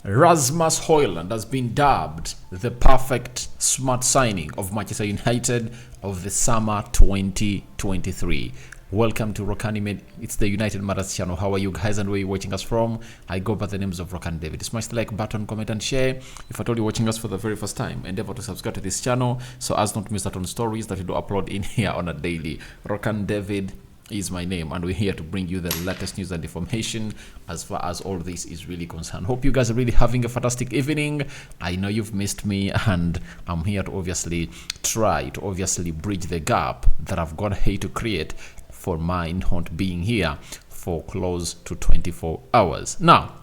Rasmus Højlund has been dubbed the perfect smart signing of Manchester United of the summer 2023. Welcome to Rock Anime. It's the United Matters channel. How are you guys and where are you watching us from? I go by the names of Rock and David. Smash the like button, comment and share. If at all you're watching us for the very first time, endeavor to subscribe to this channel so as not to miss out on stories that we do upload in here on a daily. Rock and David is my name and we're here to bring you the latest news and information as far as all this is really concerned. Hope you guys are really having a fantastic evening. I know you've missed me and I'm here to obviously try to bridge the gap that I've got here to create for my not being here for close to 24 hours. Now,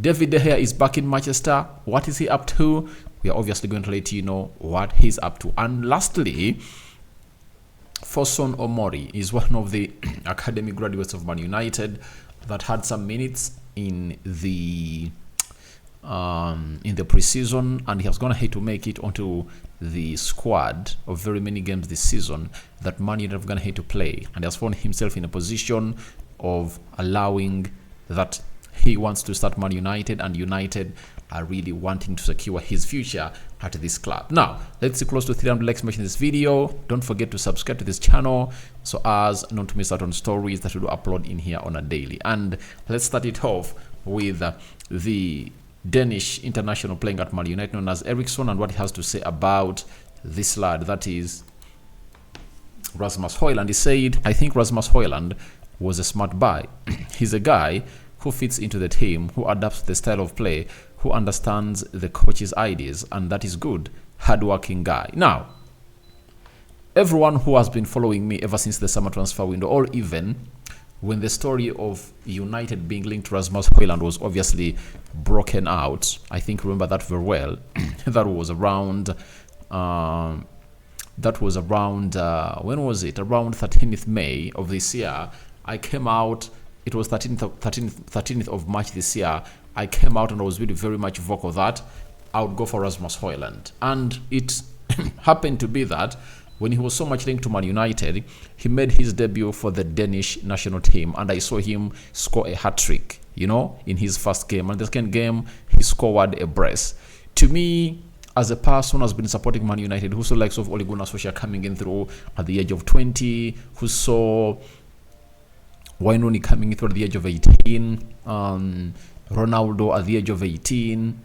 David De Gea is back in Manchester. What is he up to? We are obviously going to let you know what he's up to. And lastly, Forson Omari is one of the academy graduates of Man United that had some minutes in the preseason, and he has gone ahead to make it onto the squad of very many games this season that Man United have gone ahead to play, and he has found himself in a position of allowing that he wants to start Man United, and United are really wanting to secure his future at this club. Now, let's see close to 300 likes in this video. Don't forget to subscribe to this channel so as not to miss out on stories that we do upload in here on a daily. And let's start it off with the Danish international playing at Man United known as Eriksen and what he has to say about this lad, that is Rasmus Højlund. He said, I think Rasmus Højlund was a smart buy. He's a guy who fits into the team, who adapts the style of play, who understands the coach's ideas, and that is good. Hardworking guy. Now, everyone who has been following me ever since the summer transfer window, or even when the story of United being linked to Rasmus Højlund was obviously broken out, I think remember that very well. That was around when was it? Around 13th May of this year. I came out. It was 13th of March this year. I came out and I was really very much vocal that I would go for Rasmus Højlund. And it happened to be that when he was so much linked to Man United, he made his debut for the Danish national team. And I saw him score a hat-trick, you know, in his first game. And the second game, he scored a brace. To me, as a person who has been supporting Man United, who saw likes of Ole Gunnar Solskjaer coming in through at the age of 20, who saw Wayne Rooney coming in through at the age of 18, Ronaldo at the age of 18,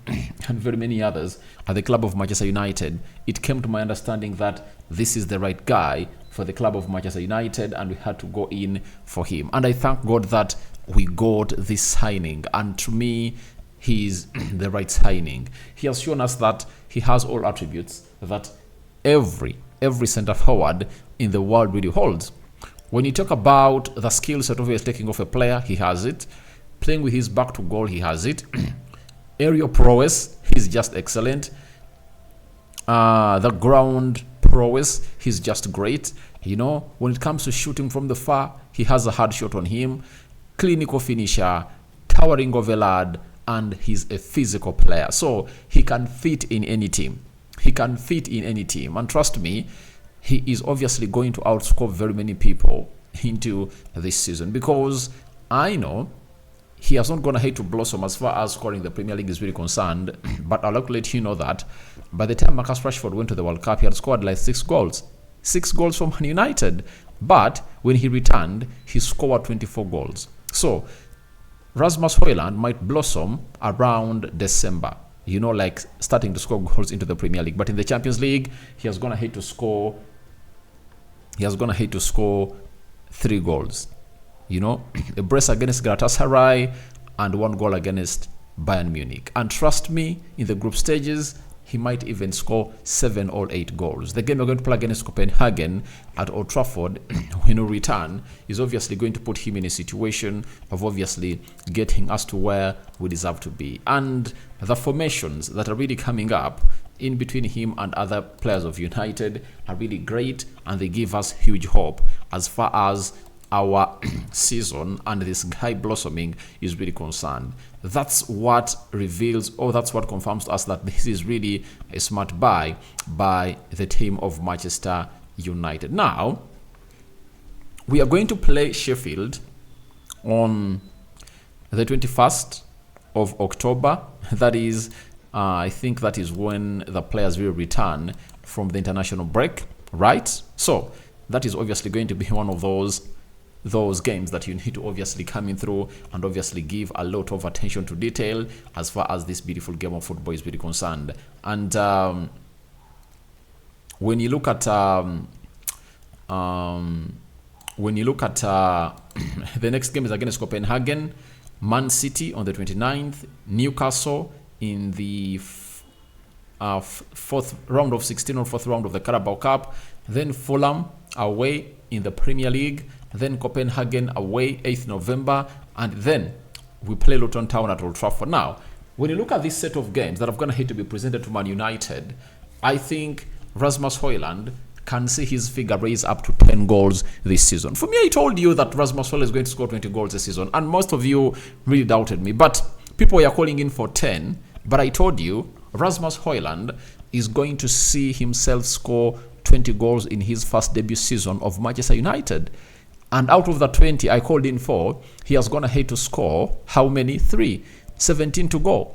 and very many others at the club of Manchester United, it came to my understanding that this is the right guy for the club of Manchester United, and we had to go in for him. And I thank God that we got this signing, and to me, he's the right signing. He has shown us that he has all attributes that every center forward in the world really holds. When you talk about the skill set of taking off a player, he has it. Playing with his back to goal, he has it. Aerial prowess, he's just excellent. The ground prowess, he's just great. You know, when it comes to shooting from the far, he has a hard shot on him. Clinical finisher, towering of a lad, and he's a physical player. So he can fit in any team. He can fit in any team. And trust me, he is obviously going to outscore very many people into this season, because I know he has not gone ahead to blossom as far as scoring the Premier League is really concerned. But I'll let you know that by the time Marcus Rashford went to the World Cup, he had scored like 6 goals. 6 goals from Man United. But when he returned, he scored 24 goals. So Rasmus Højlund might blossom around December, you know, like starting to score goals into the Premier League. But in the Champions League, he has gone ahead to score 3 goals. You know, a brace against Galatasaray and 1 goal against Bayern Munich. And trust me, in the group stages, he might even score 7 or 8 goals. The game we're going to play against Copenhagen at Old Trafford, when we return, is obviously going to put him in a situation of obviously getting us to where we deserve to be. And the formations that are really coming up in between him and other players of United are really great, and they give us huge hope as far as our season and this guy blossoming is really concerned. That's what reveals, or that's what confirms to us that this is really a smart buy by the team of Manchester United. Now, we are going to play Sheffield on the 21st of October. That is, I think that is when the players will return from the international break, right? So that is obviously going to be one of those games that you need to obviously come in through and obviously give a lot of attention to detail as far as this beautiful game of football is really concerned. And when you look at the next game is against Copenhagen, Man City on the 29th, Newcastle in the fourth round of 16 or fourth round of the Carabao Cup, then Fulham away in the Premier League, then Copenhagen away 8th November, and then we play Luton Town at Old Trafford. Now, when you look at this set of games that are going to hit to be presented to Man United, I think Rasmus Højlund can see his figure raise up to 10 goals this season. For me, I told you that Rasmus Højlund is going to score 20 goals this season, and most of you really doubted me. But people were calling in for 10, but I told you Rasmus Højlund is going to see himself score 20 goals in his first debut season of Manchester United. And out of the 20 I called in for, he has gone ahead to score how many? 3. 17 to go.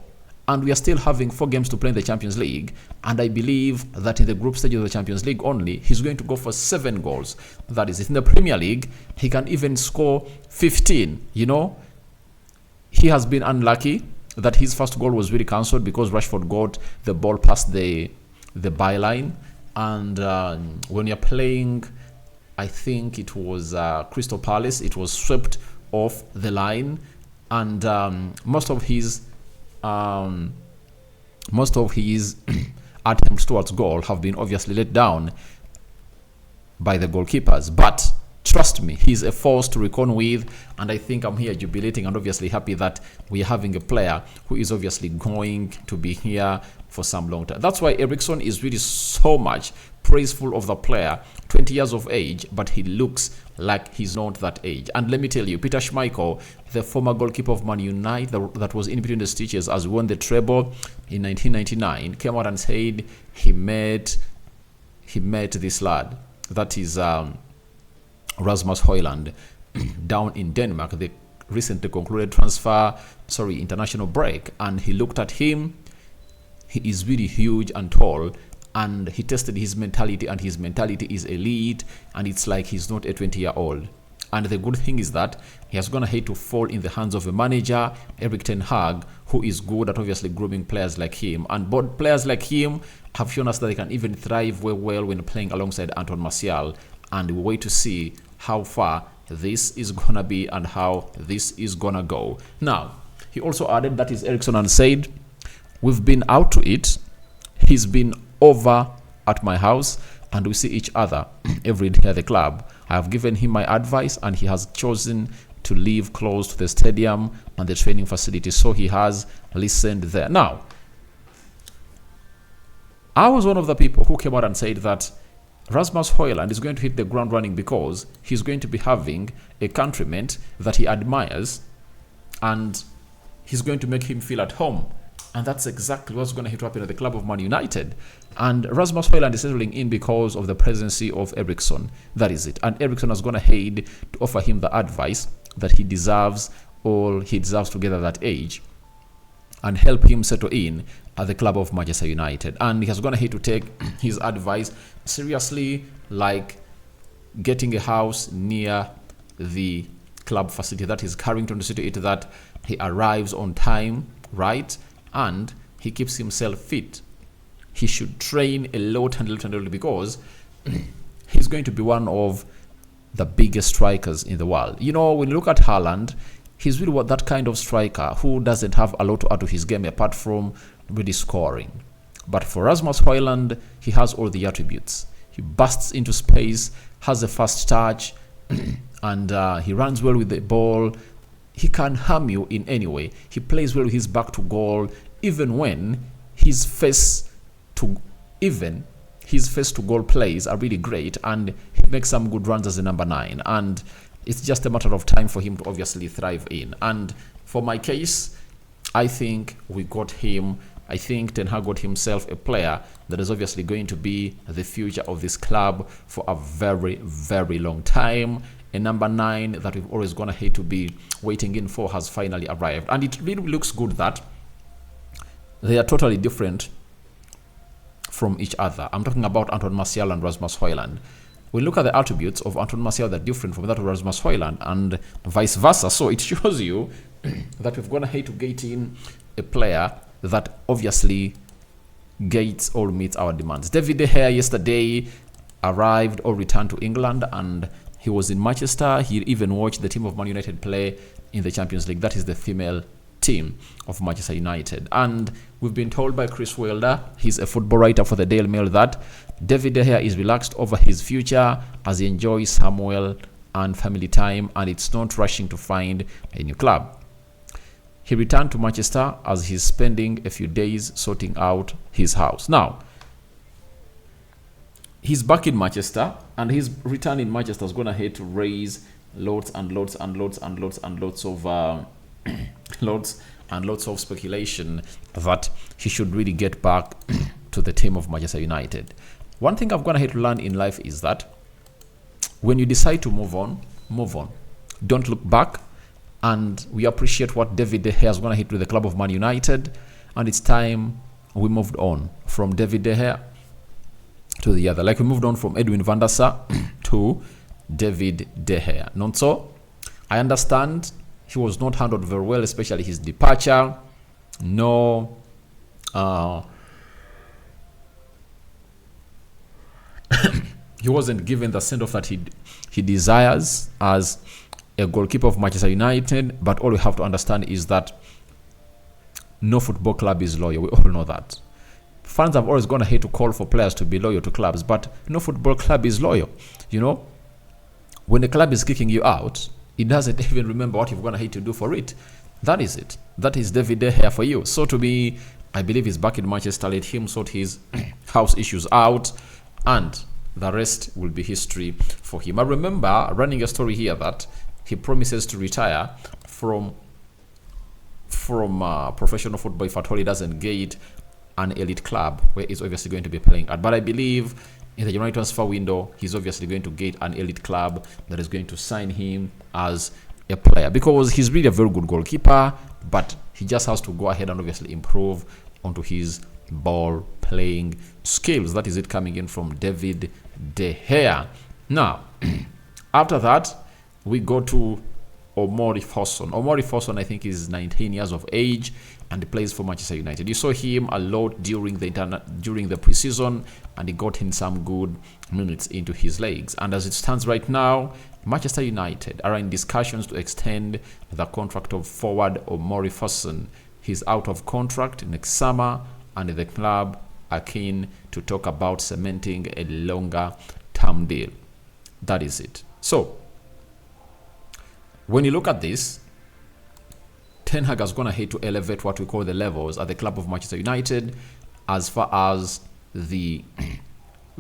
And we are still having 4 games to play in the Champions League. And I believe that in the group stage of the Champions League only, he's going to go for 7 goals. That is, in the Premier League, he can even score 15. You know, he has been unlucky that his first goal was really cancelled because Rashford got the ball past the byline. And when you're playing, I think it was Crystal Palace, it was swept off the line, and most of his attempts towards goal have been obviously let down by the goalkeepers. But trust me, he's a force to reckon with, and I think I'm here jubilating and obviously happy that we're having a player who is obviously going to be here for some long time. That's why Eriksen is really so much praiseful of the player, 20 years of age, but he looks like he's not that age. And let me tell you, Peter Schmeichel, the former goalkeeper of Man United that was in between the stitches as won the treble in 1999, came out and said he met this lad, that is Rasmus Højlund, down in Denmark, the recently concluded international break, and he looked at him. He is really huge and tall, and he tested his mentality, and his mentality is elite, and it's like he's not a 20-year-old. And the good thing is that he has gone ahead to fall in the hands of a manager, Erik ten Hag, who is good at obviously grooming players like him. And both players like him have shown us that they can even thrive well when playing alongside Anton Martial. And we wait to see how far this is gonna be and how this is gonna go. Now, he also added, that is Eriksen, and said, we've been out to eat. He's been over at my house and we see each other every day at the club. I have given him my advice and he has chosen to live close to the stadium and the training facility, so he has listened there. Now, I was one of the people who came out and said that Rasmus Højlund is going to hit the ground running because he's going to be having a countryman that he admires and he's going to make him feel at home. And that's exactly what's going to happen at the club of Man United. And Rasmus Højlund is settling in because of the presence of Eriksen. That is it. And Eriksen has gone ahead to offer him the advice that he deserves, or he deserves to get at that age, and help him settle in at the club of Manchester United. And he has gone ahead to take his advice seriously, like getting a house near the club facility, that is Carrington, to see to it that he arrives on time, right? And he keeps himself fit. He should train a lot because he's going to be one of the biggest strikers in the world. You know, when you look at Haaland, he's really that kind of striker who doesn't have a lot to add to his game apart from really scoring. But for Rasmus Højlund, he has all the attributes. He bursts into space, has a fast touch, and he runs well with the ball. He can harm you in any way. He plays well with his back to goal, even when his face to goal plays are really great, and he makes some good runs as a number 9. And it's just a matter of time for him to obviously thrive in. And for my case, I think we got him. I think Ten Hag got himself a player that is obviously going to be the future of this club for a very, very long time. a number 9 that we've always gone ahead to be waiting in for has finally arrived. And it really looks good that they are totally different from each other. I'm talking about Anton Martial and Rasmus Højlund. We look at the attributes of Anton Martial that are different from that of Rasmus Højlund and vice versa. So it shows you that we've gone ahead to get in a player that obviously gets or meets our demands. David De Gea yesterday arrived or returned to England, and he was in Manchester. He even watched the team of Man United play in the Champions League. That is the female team of Manchester United. And we've been told by Chris Wilder, he's a football writer for the Daily Mail, that David De Gea is relaxed over his future as he enjoys Samuel and family time, and it's not rushing to find a new club. He returned to Manchester as he's spending a few days sorting out his house. Now, he's back in Manchester, and his return in Manchester is going ahead to raise loads and loads and loads and loads and loads of loads of speculation that he should really get back to the team of Manchester United. One thing I've gone ahead to learn in life is that when you decide to move on, move on. Don't look back. And we appreciate what David De Gea has gone ahead with the club of Man United, and it's time we moved on from David De Gea to the other. Like we moved on from Edwin van der Sar to David De Gea. Not so. I understand he was not handled very well, especially his departure. No, he wasn't given the send-off that he desires as a goalkeeper of Manchester United. But all we have to understand is that no football club is loyal. We all know that. Fans have always gone ahead to call for players to be loyal to clubs, but no football club is loyal. You know, when the club is kicking you out, it doesn't even remember what you've gone ahead to do for it. That is it. That is David De Gea for you. So to me, I believe he's back in Manchester. Let him sort his house issues out, and the rest will be history for him. I remember running a story here that he promises to retire from professional football if at all he doesn't get an elite club where he's obviously going to be playing at. But I believe in the January transfer window, he's obviously going to get an elite club that is going to sign him as a player, because he's really a very good goalkeeper, but he just has to go ahead and obviously improve onto his ball playing skills. That is it coming in from David De Gea. Now, after that, we go to Omari Forson. Omari Forson, I think, is 19 years of age and he plays for Manchester United. You saw him a lot during the preseason, and he got in some good minutes into his legs. And as it stands right now, Manchester United are in discussions to extend the contract of forward Omari Forson. He's out of contract next summer, and the club are keen to talk about cementing a longer term deal. That is it. So, when you look at this, Ten Hag has gone ahead to elevate what we call the levels at the club of Manchester United as far as the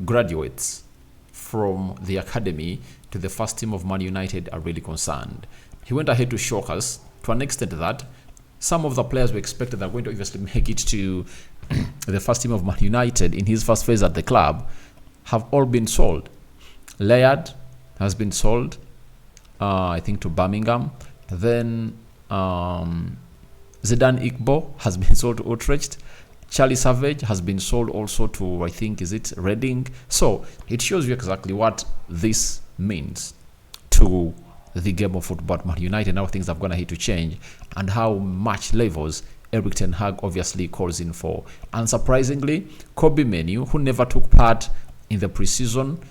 graduates from the academy to the first team of Man United are really concerned. He went ahead to shock us to an extent that some of the players we expected are going to obviously make it to the first team of Man United in his first phase at the club have all been sold. Laird has been sold, I think, to Birmingham. Then Zidane Igbo has been sold to Utrecht. Charlie Savage has been sold also to, I think, is it Reading? So it shows you exactly what this means to the game of football at Man United, how things have gone ahead to change, and how much levels Erik ten Hag obviously calls in for. And surprisingly, Kobe Menu, who never took part in the preseason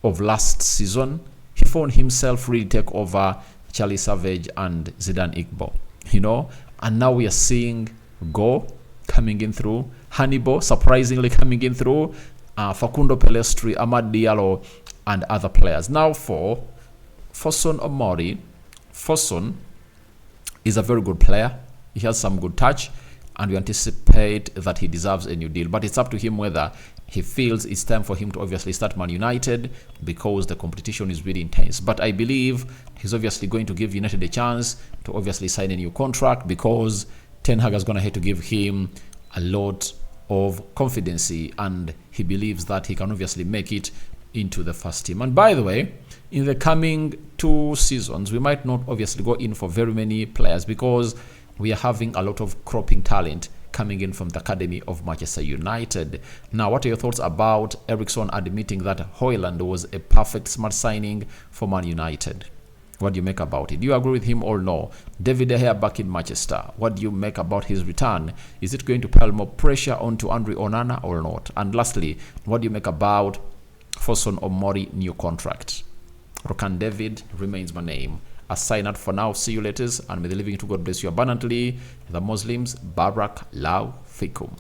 of last season, he found himself really take over Charlie Savage and Zidane Igbo, you know. And now we are seeing Go coming in through, Hannibal surprisingly coming in through, Facundo Pelestri, Amad Diallo, and other players. Now for Forson Omari, Forson is a very good player. He has some good touch, and we anticipate that he deserves a new deal. But it's up to him whether he feels it's time for him to obviously start Man United, because the competition is really intense. But I believe he's obviously going to give United a chance to obviously sign a new contract, because Ten Hag is going to have to give him a lot of confidence, and he believes that he can obviously make it into the first team. And by the way, in the coming 2 seasons, we might not obviously go in for very many players because we are having a lot of cropping talent coming in from the academy of Manchester United. Now, what are your thoughts about Eriksen admitting that Højlund was a perfect smart signing for Man United? What do you make about it? Do you agree with him or no? David De Gea back in Manchester. What do you make about his return? Is it going to pile more pressure onto Andre Onana or not? And lastly, what do you make about Forson Omari new contract? Rokan David remains my name. A sign out for now. See you later, and may the living to God bless you abundantly. The Muslims, Barak Lau Fikum.